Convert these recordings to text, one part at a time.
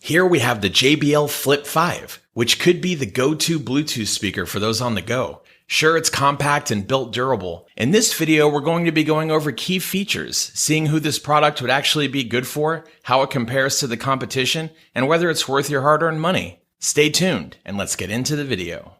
Here we have the JBL Flip 5, which could be the go-to Bluetooth speaker for those on the go. Sure, it's compact and built durable. In this video, we're going to be going over key features, seeing who this product would actually be good for, how it compares to the competition, and whether it's worth your hard-earned money. Stay tuned, and let's get into the video.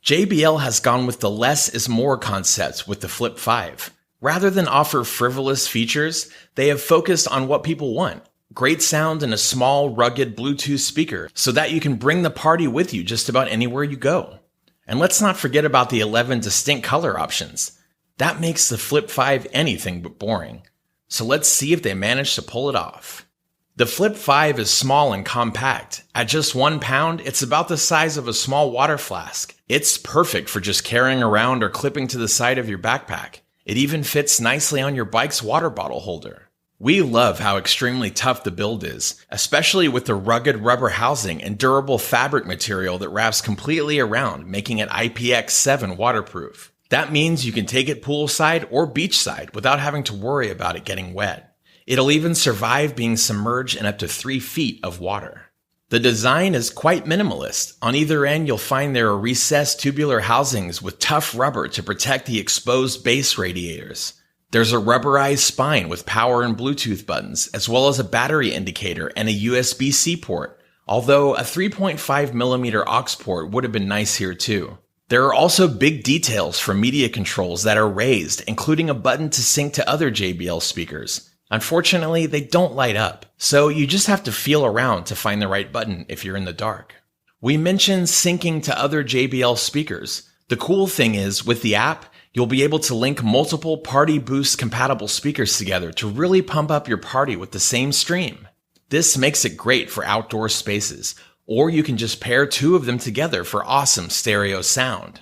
JBL has gone with the less is more concept with the Flip 5. Rather than offer frivolous features, they have focused on what people want. Great sound and a small, rugged Bluetooth speaker so that you can bring the party with you just about anywhere you go. And let's not forget about the 11 distinct color options. That makes the Flip 5 anything but boring. So let's see if they manage to pull it off. The Flip 5 is small and compact. At just 1 pound, it's about the size of a small water flask. It's perfect for just carrying around or clipping to the side of your backpack. It even fits nicely on your bike's water bottle holder. We love how extremely tough the build is, especially with the rugged rubber housing and durable fabric material that wraps completely around, making it IPX7 waterproof. That means you can take it poolside or beachside without having to worry about it getting wet. It'll even survive being submerged in up to 3 feet of water. The design is quite minimalist. On either end, you'll find there are recessed tubular housings with tough rubber to protect the exposed base radiators. There's a rubberized spine with power and Bluetooth buttons, as well as a battery indicator and a USB-C port, although a 3.5mm aux port would have been nice here too. There are also big details for media controls that are raised, including a button to sync to other JBL speakers. Unfortunately, they don't light up, so you just have to feel around to find the right button if you're in the dark. We mentioned syncing to other JBL speakers. The cool thing is, with the app, you'll be able to link multiple Party Boost compatible speakers together to really pump up your party with the same stream. This makes it great for outdoor spaces, or you can just pair 2 of them together for awesome stereo sound.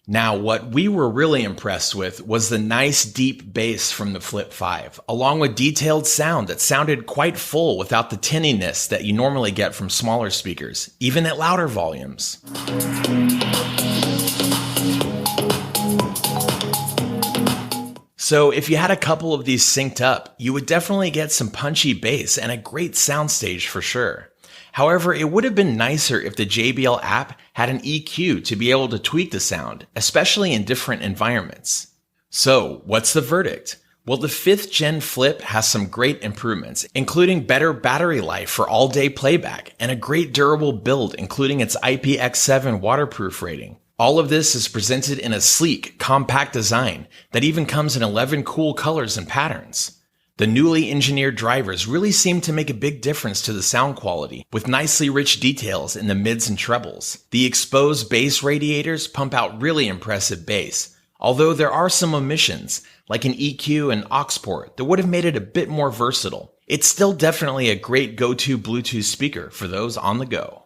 Now, what we were really impressed with was the nice deep bass from the Flip 5, along with detailed sound that sounded quite full without the tinniness that you normally get from smaller speakers, even at louder volumes. So if you had a couple of these synced up, you would definitely get some punchy bass and a great soundstage for sure. However, it would have been nicer if the JBL app had an EQ to be able to tweak the sound, especially in different environments. So what's the verdict? Well, the 5th gen Flip has some great improvements, including better battery life for all-day playback and a great durable build, including its IPX7 waterproof rating. All of this is presented in a sleek, compact design that even comes in 11 cool colors and patterns. The newly engineered drivers really seem to make a big difference to the sound quality, with nicely rich details in the mids and trebles. The exposed bass radiators pump out really impressive bass, although there are some omissions, like an EQ and aux port, that would have made it a bit more versatile. It's still definitely a great go-to Bluetooth speaker for those on the go.